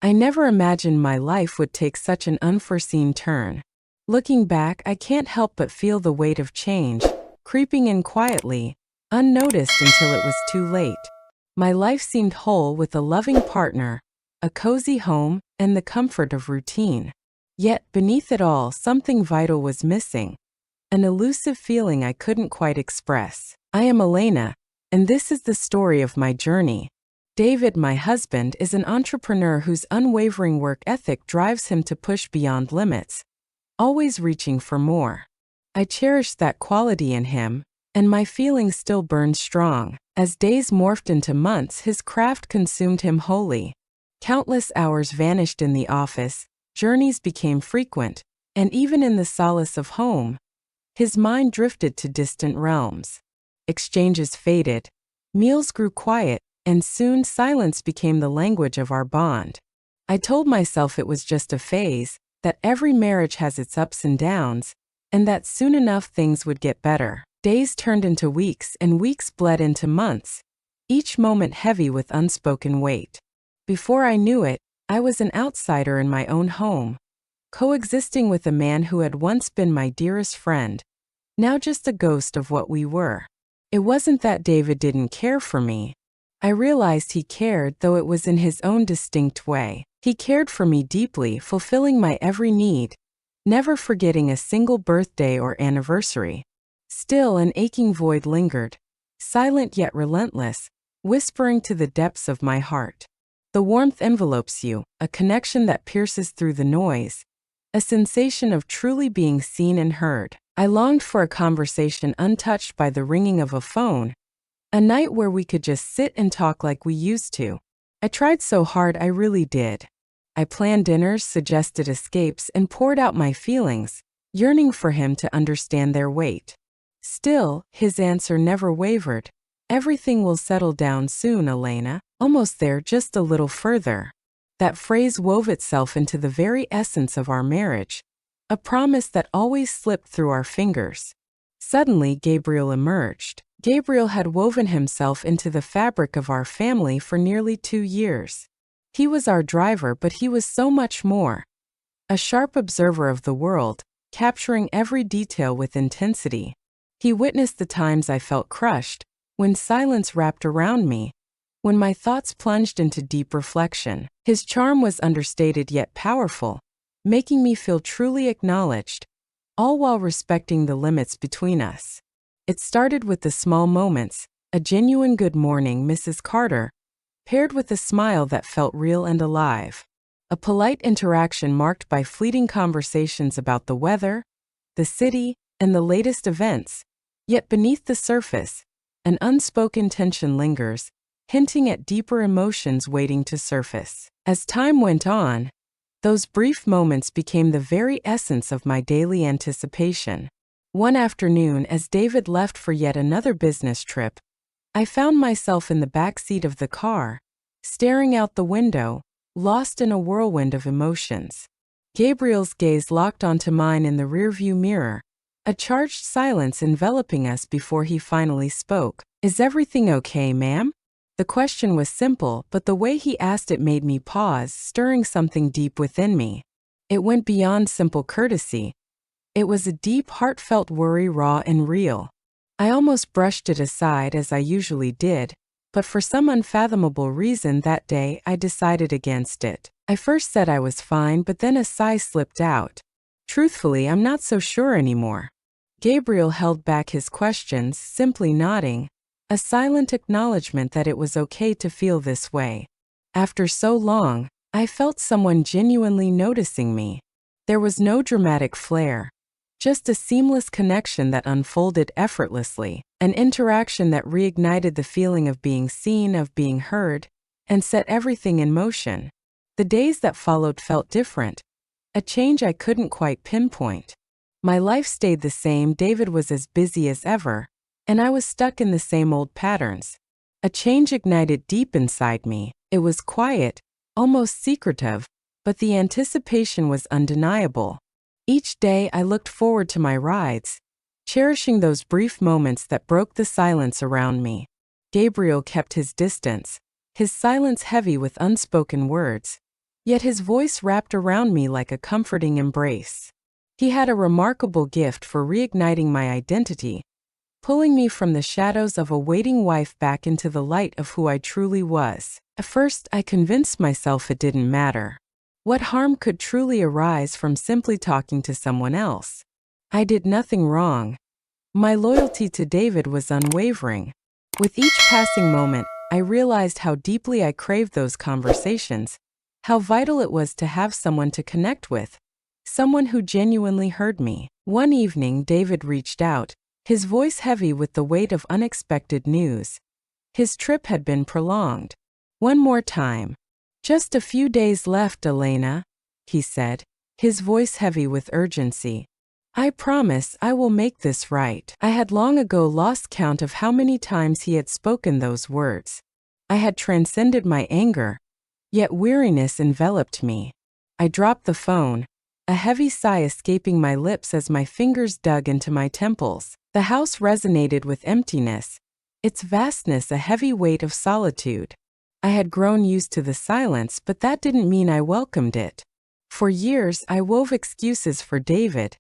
I never imagined my life would take such an unforeseen turn. Looking back, I can't help but feel the weight of change, creeping in quietly, unnoticed until it was too late. My life seemed whole with a loving partner, a cozy home, and the comfort of routine. Yet, beneath it all, something vital was missing, an elusive feeling I couldn't quite express. I am Elena, and this is the story of my journey. David, my husband, is an entrepreneur whose unwavering work ethic drives him to push beyond limits, always reaching for more. I cherish that quality in him, and my feelings still burn strong. As days morphed into months, his craft consumed him wholly. Countless hours vanished in the office, journeys became frequent, and even in the solace of home, his mind drifted to distant realms. Exchanges faded, meals grew quiet, and soon silence became the language of our bond. I told myself it was just a phase, that every marriage has its ups and downs, and that soon enough things would get better. Days turned into weeks, and weeks bled into months, each moment heavy with unspoken weight. Before I knew it, I was an outsider in my own home, coexisting with a man who had once been my dearest friend, now just a ghost of what we were. It wasn't that David didn't care for me. I realized he cared, though it was in his own distinct way. He cared for me deeply, fulfilling my every need, never forgetting a single birthday or anniversary. Still, an aching void lingered, silent yet relentless, whispering to the depths of my heart. The warmth envelopes you, a connection that pierces through the noise, a sensation of truly being seen and heard. I longed for a conversation untouched by the ringing of a phone, a night where we could just sit and talk like we used to. I tried so hard, I really did. I planned dinners, suggested escapes, and poured out my feelings, yearning for him to understand their weight. Still, his answer never wavered. Everything will settle down soon, Elena. Almost there, just a little further. That phrase wove itself into the very essence of our marriage, a promise that always slipped through our fingers. Suddenly, Gabriel emerged. Gabriel had woven himself into the fabric of our family for nearly 2 years. He was our driver, but he was so much more. A sharp observer of the world, capturing every detail with intensity. He witnessed the times I felt crushed, when silence wrapped around me, when my thoughts plunged into deep reflection. His charm was understated yet powerful, making me feel truly acknowledged, all while respecting the limits between us. It started with the small moments, a genuine good morning, Mrs. Carter, paired with a smile that felt real and alive. A polite interaction marked by fleeting conversations about the weather, the city, and the latest events. Yet beneath the surface, an unspoken tension lingers, hinting at deeper emotions waiting to surface. As time went on, those brief moments became the very essence of my daily anticipation. One afternoon, as David left for yet another business trip, I found myself in the back seat of the car, staring out the window, lost in a whirlwind of emotions. Gabriel's gaze locked onto mine in the rearview mirror, a charged silence enveloping us before he finally spoke. "Is everything okay, ma'am?" The question was simple, but the way he asked it made me pause, stirring something deep within me. It went beyond simple courtesy. It was a deep, heartfelt worry, raw and real. I almost brushed it aside, as I usually did, but for some unfathomable reason that day I decided against it. I first said I was fine, but then a sigh slipped out. "Truthfully, I'm not so sure anymore." Gabriel held back his questions, simply nodding, a silent acknowledgement that it was okay to feel this way. After so long, I felt someone genuinely noticing me. There was no dramatic flair, just a seamless connection that unfolded effortlessly, an interaction that reignited the feeling of being seen, of being heard, and set everything in motion. The days that followed felt different, a change I couldn't quite pinpoint. My life stayed the same, David was as busy as ever, and I was stuck in the same old patterns. A change ignited deep inside me. It was quiet, almost secretive, but the anticipation was undeniable. Each day I looked forward to my rides, cherishing those brief moments that broke the silence around me. Gabriel kept his distance, his silence heavy with unspoken words, Yet his voice wrapped around me like a comforting embrace. He had a remarkable gift for reigniting my identity, pulling me from the shadows of a waiting wife back into the light of who I truly was. At first, I convinced myself it didn't matter. What harm could truly arise from simply talking to someone else? I did nothing wrong. My loyalty to David was unwavering. With each passing moment, I realized how deeply I craved those conversations, how vital it was to have someone to connect with, someone who genuinely heard me. One evening, David reached out, his voice heavy with the weight of unexpected news. His trip had been prolonged. One more time. Just a few days left, Elena, he said, his voice heavy with urgency. I promise I will make this right. I had long ago lost count of how many times he had spoken those words. I had transcended my anger, yet weariness enveloped me. I dropped the phone, a heavy sigh escaping my lips as my fingers dug into my temples. The house resonated with emptiness, its vastness a heavy weight of solitude. I had grown used to the silence, but that didn't mean I welcomed it. For years, I wove excuses for David,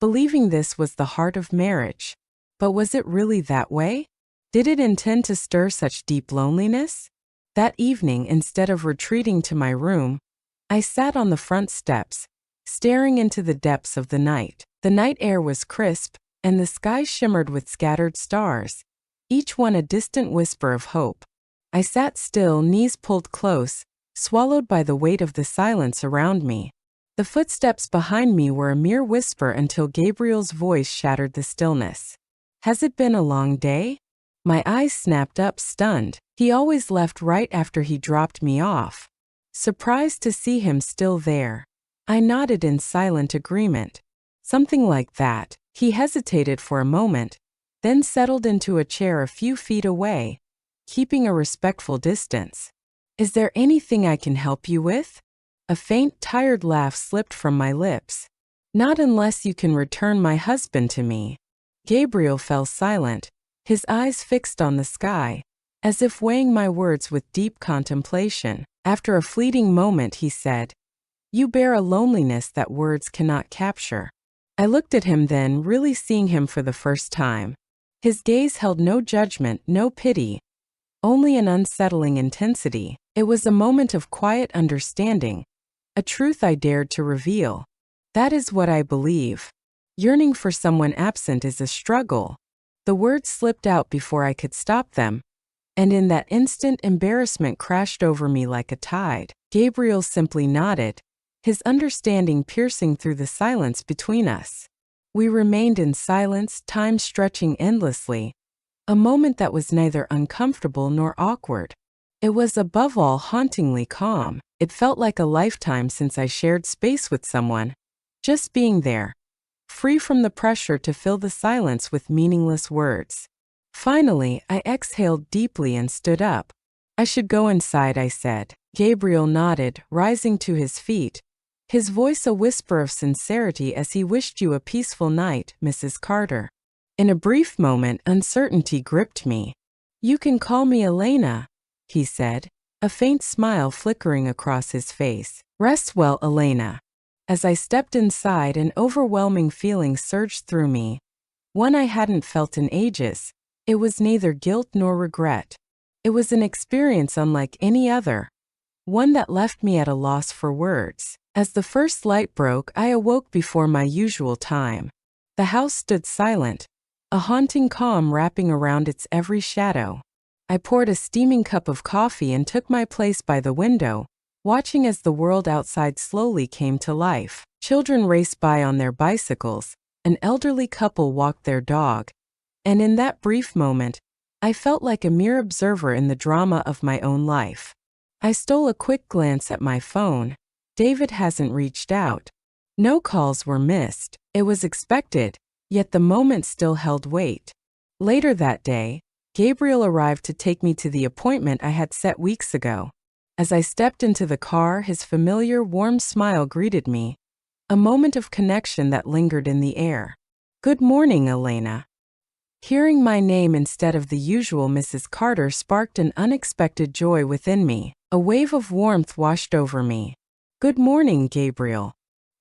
believing this was the heart of marriage. But was it really that way? Did it intend to stir such deep loneliness? That evening, instead of retreating to my room, I sat on the front steps, staring into the depths of the night. The night air was crisp, and the sky shimmered with scattered stars, each one a distant whisper of hope. I sat still, knees pulled close, swallowed by the weight of the silence around me. The footsteps behind me were a mere whisper until Gabriel's voice shattered the stillness. Has it been a long day? My eyes snapped up, stunned. He always left right after he dropped me off. Surprised to see him still there, I nodded in silent agreement. Something like that. He hesitated for a moment, then settled into a chair a few feet away, keeping a respectful distance. Is there anything I can help you with? A faint, tired laugh slipped from my lips. Not unless you can return my husband to me. Gabriel fell silent, his eyes fixed on the sky, as if weighing my words with deep contemplation. After a fleeting moment, he said, "You bear a loneliness that words cannot capture." I looked at him then, really seeing him for the first time. His gaze held no judgment, no pity, only an unsettling intensity. It was a moment of quiet understanding, a truth I dared to reveal. That is what I believe. Yearning for someone absent is a struggle. The words slipped out before I could stop them, and in that instant embarrassment crashed over me like a tide. Gabriel simply nodded, his understanding piercing through the silence between us. We remained in silence, time stretching endlessly, a moment that was neither uncomfortable nor awkward. It was above all hauntingly calm. It felt like a lifetime since I shared space with someone, just being there, free from the pressure to fill the silence with meaningless words. Finally, I exhaled deeply and stood up. I should go inside, I said. Gabriel nodded, rising to his feet, his voice a whisper of sincerity as he wished you a peaceful night, Mrs. Carter. In a brief moment, uncertainty gripped me. You can call me Elena, he said, a faint smile flickering across his face. Rest well, Elena. As I stepped inside, an overwhelming feeling surged through me, one I hadn't felt in ages. It was neither guilt nor regret. It was an experience unlike any other, one that left me at a loss for words. As the first light broke, I awoke before my usual time. The house stood silent, a haunting calm wrapping around its every shadow. I poured a steaming cup of coffee and took my place by the window, watching as the world outside slowly came to life. Children raced by on their bicycles, an elderly couple walked their dog, and in that brief moment, I felt like a mere observer in the drama of my own life. I stole a quick glance at my phone. David hasn't reached out. No calls were missed. It was expected, yet the moment still held weight. Later that day, Gabriel arrived to take me to the appointment I had set weeks ago. As I stepped into the car, his familiar, warm smile greeted me, a moment of connection that lingered in the air. Good morning, Elena. Hearing my name instead of the usual Mrs. Carter sparked an unexpected joy within me. A wave of warmth washed over me, Good morning, Gabriel.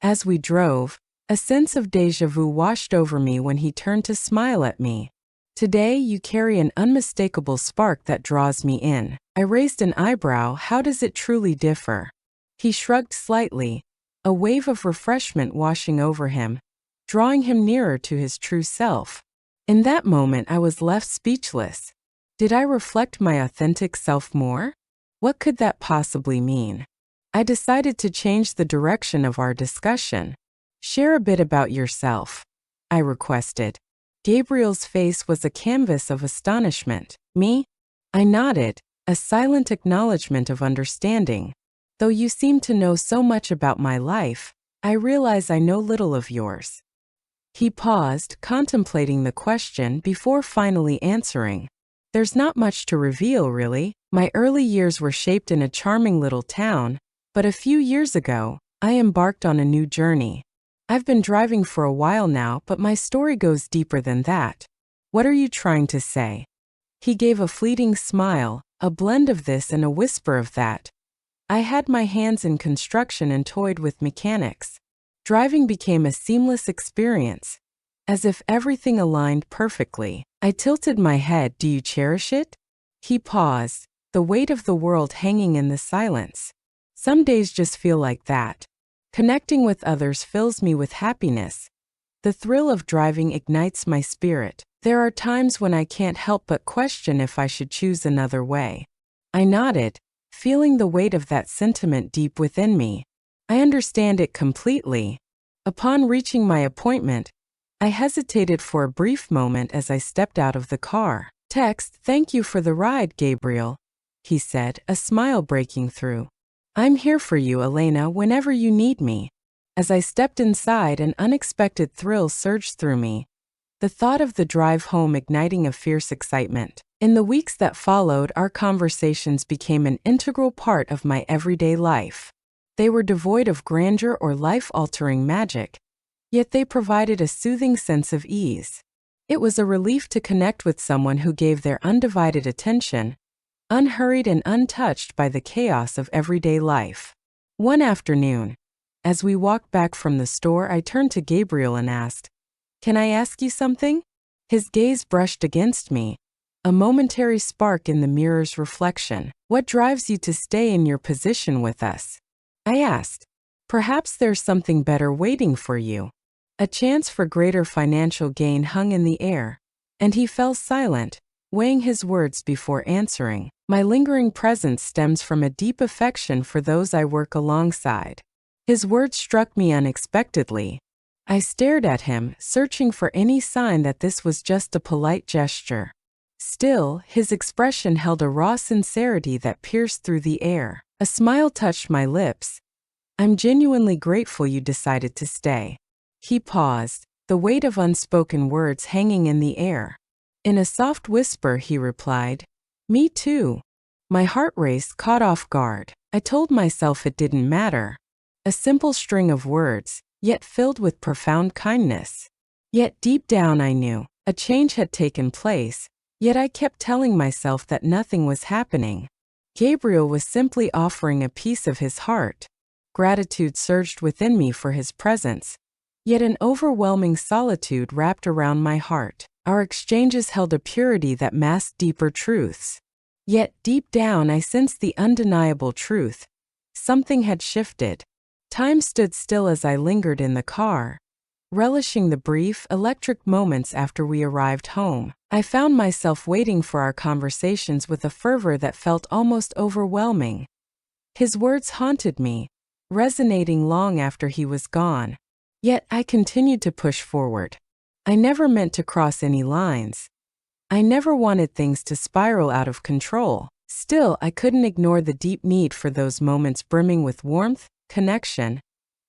As we drove, a sense of déjà vu washed over me when he turned to smile at me. Today, you carry an unmistakable spark that draws me in. I raised an eyebrow. How does it truly differ? He shrugged slightly, a wave of refreshment washing over him, drawing him nearer to his true self. In that moment, I was left speechless. Did I reflect my authentic self more? What could that possibly mean? I decided to change the direction of our discussion. Share a bit about yourself, I requested. Gabriel's face was a canvas of astonishment. Me? I nodded, a silent acknowledgement of understanding. Though you seem to know so much about my life, I realize I know little of yours. He paused, contemplating the question before finally answering. There's not much to reveal, really. My early years were shaped in a charming little town, but a few years ago, I embarked on a new journey. I've been driving for a while now, but my story goes deeper than that. What are you trying to say? He gave a fleeting smile, a blend of this and a whisper of that. I had my hands in construction and toyed with mechanics. Driving became a seamless experience, as if everything aligned perfectly. I tilted my head. Do you cherish it? He paused, the weight of the world hanging in the silence. Some days just feel like that. Connecting with others fills me with happiness. The thrill of driving ignites my spirit. There are times when I can't help but question if I should choose another way. I nodded, feeling the weight of that sentiment deep within me. I understand it completely. Upon reaching my appointment, I hesitated for a brief moment as I stepped out of the car. Thank you for the ride, Gabriel, he said, a smile breaking through. I'm here for you, Elena, whenever you need me. As I stepped inside, an unexpected thrill surged through me, the thought of the drive home igniting a fierce excitement. In the weeks that followed, our conversations became an integral part of my everyday life. They were devoid of grandeur or life-altering magic, yet they provided a soothing sense of ease. It was a relief to connect with someone who gave their undivided attention, unhurried and untouched by the chaos of everyday life. One afternoon, as we walked back from the store, I turned to Gabriel and asked, "Can I ask you something?" His gaze brushed against me, a momentary spark in the mirror's reflection. What drives you to stay in your position with us? I asked. Perhaps there's something better waiting for you. A chance for greater financial gain hung in the air, and he fell silent, weighing his words before answering. My lingering presence stems from a deep affection for those I work alongside. His words struck me unexpectedly. I stared at him, searching for any sign that this was just a polite gesture. Still, his expression held a raw sincerity that pierced through the air. A smile touched my lips. I'm genuinely grateful you decided to stay. He paused, the weight of unspoken words hanging in the air. In a soft whisper, he replied, "Me too." My heart raced, caught off guard. I told myself it didn't matter. A simple string of words, yet filled with profound kindness. Yet deep down I knew a change had taken place, yet I kept telling myself that nothing was happening. Gabriel was simply offering a piece of his heart. Gratitude surged within me for his presence, yet an overwhelming solitude wrapped around my heart. Our exchanges held a purity that masked deeper truths. Yet deep down I sensed the undeniable truth. Something had shifted. Time stood still as I lingered in the car, relishing the brief, electric moments after we arrived home. I found myself waiting for our conversations with a fervor that felt almost overwhelming. His words haunted me, resonating long after he was gone. Yet I continued to push forward. I never meant to cross any lines. I never wanted things to spiral out of control. Still, I couldn't ignore the deep need for those moments brimming with warmth, connection,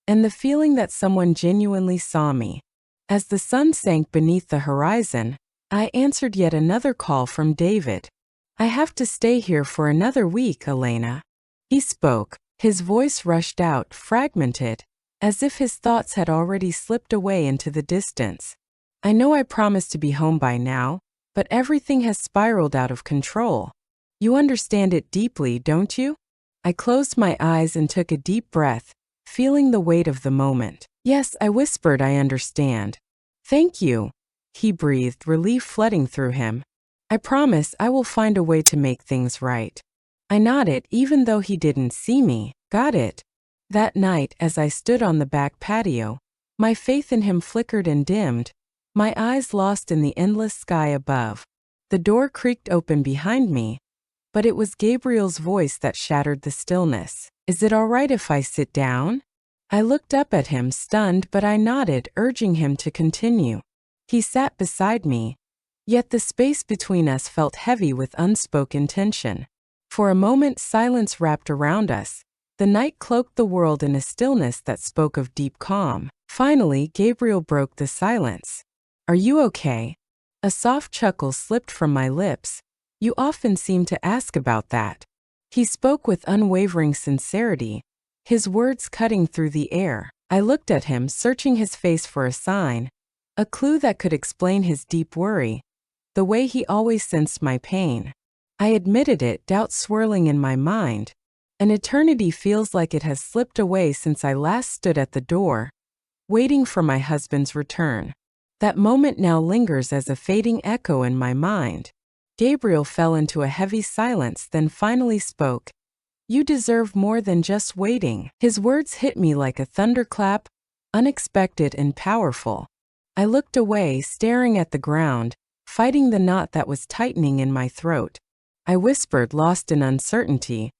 and the feeling that someone genuinely saw me. As the sun sank beneath the horizon, I answered yet another call from David. I have to stay here for another week, Elena. He spoke. His voice rushed out, fragmented, as if his thoughts had already slipped away into the distance. I know I promised to be home by now, but everything has spiraled out of control. You understand it deeply, don't you? I closed my eyes and took a deep breath, feeling the weight of the moment. Yes, I whispered, I understand. Thank you, he breathed, relief flooding through him. I promise I will find a way to make things right. I nodded, even though he didn't see me. Got it. That night, as I stood on the back patio, my faith in him flickered and dimmed, my eyes lost in the endless sky above. The door creaked open behind me, but it was Gabriel's voice that shattered the stillness. Is it all right if I sit down? I looked up at him, stunned, but I nodded, urging him to continue. He sat beside me, yet the space between us felt heavy with unspoken tension. For a moment, silence wrapped around us. The night cloaked the world in a stillness that spoke of deep calm. Finally, Gabriel broke the silence. Are you okay? A soft chuckle slipped from my lips. You often seem to ask about that. He spoke with unwavering sincerity, his words cutting through the air. I looked at him, searching his face for a sign, a clue that could explain his deep worry, the way he always sensed my pain. I admitted it, doubt swirling in my mind. An eternity feels like it has slipped away since I last stood at the door, waiting for my husband's return. That moment now lingers as a fading echo in my mind. Gabriel fell into a heavy silence, then finally spoke. You deserve more than just waiting. His words hit me like a thunderclap, unexpected and powerful. I looked away, staring at the ground, fighting the knot that was tightening in my throat. I whispered, lost in uncertainty.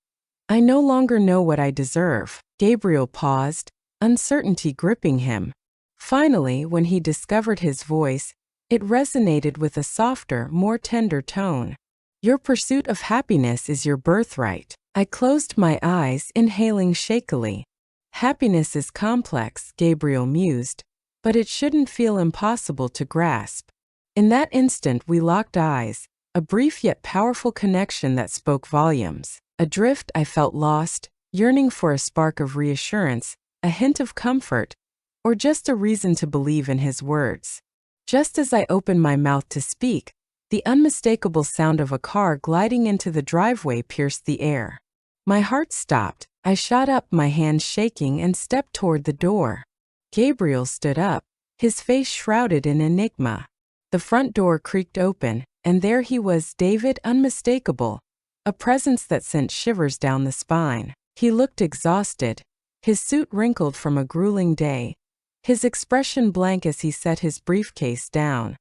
I no longer know what I deserve. Gabriel paused, uncertainty gripping him. Finally, when he discovered his voice, it resonated with a softer, more tender tone. Your pursuit of happiness is your birthright. I closed my eyes, inhaling shakily. Happiness is complex, Gabriel mused, but it shouldn't feel impossible to grasp. In that instant, we locked eyes, a brief yet powerful connection that spoke volumes. Adrift, I felt lost, yearning for a spark of reassurance, a hint of comfort, or just a reason to believe in his words. Just as I opened my mouth to speak, the unmistakable sound of a car gliding into the driveway pierced the air. My heart stopped. I shot up, my hands shaking, and stepped toward the door. Gabriel stood up, his face shrouded in enigma. The front door creaked open, and there he was, David, unmistakable, a presence that sent shivers down the spine. He looked exhausted, his suit wrinkled from a grueling day, his expression blank as he set his briefcase down.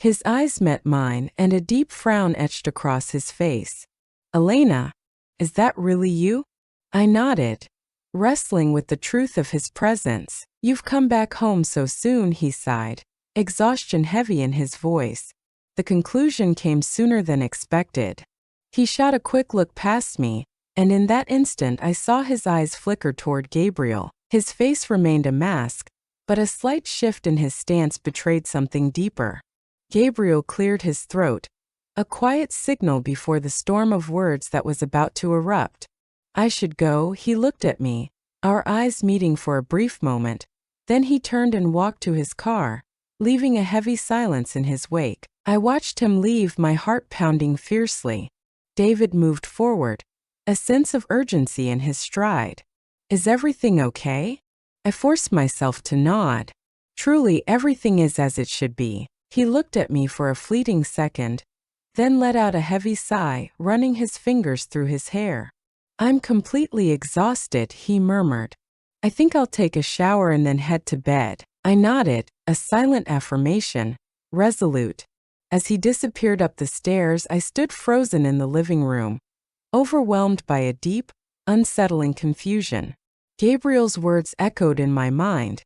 His eyes met mine, and a deep frown etched across his face. Elena, is that really you? I nodded, wrestling with the truth of his presence. You've come back home so soon, he sighed, exhaustion heavy in his voice. The conclusion came sooner than expected. He shot a quick look past me, and in that instant I saw his eyes flicker toward Gabriel. His face remained a mask, but a slight shift in his stance betrayed something deeper. Gabriel cleared his throat, a quiet signal before the storm of words that was about to erupt. I should go. He looked at me, our eyes meeting for a brief moment. Then he turned and walked to his car, leaving a heavy silence in his wake. I watched him leave, my heart pounding fiercely. David moved forward, a sense of urgency in his stride. Is everything okay? I forced myself to nod. Truly, everything is as it should be. He looked at me for a fleeting second, then let out a heavy sigh, running his fingers through his hair. I'm completely exhausted, he murmured. I think I'll take a shower and then head to bed. I nodded, a silent affirmation, resolute. As he disappeared up the stairs, I stood frozen in the living room, overwhelmed by a deep, unsettling confusion. Gabriel's words echoed in my mind.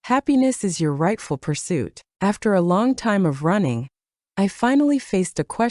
Happiness is your rightful pursuit. After a long time of running, I finally faced a question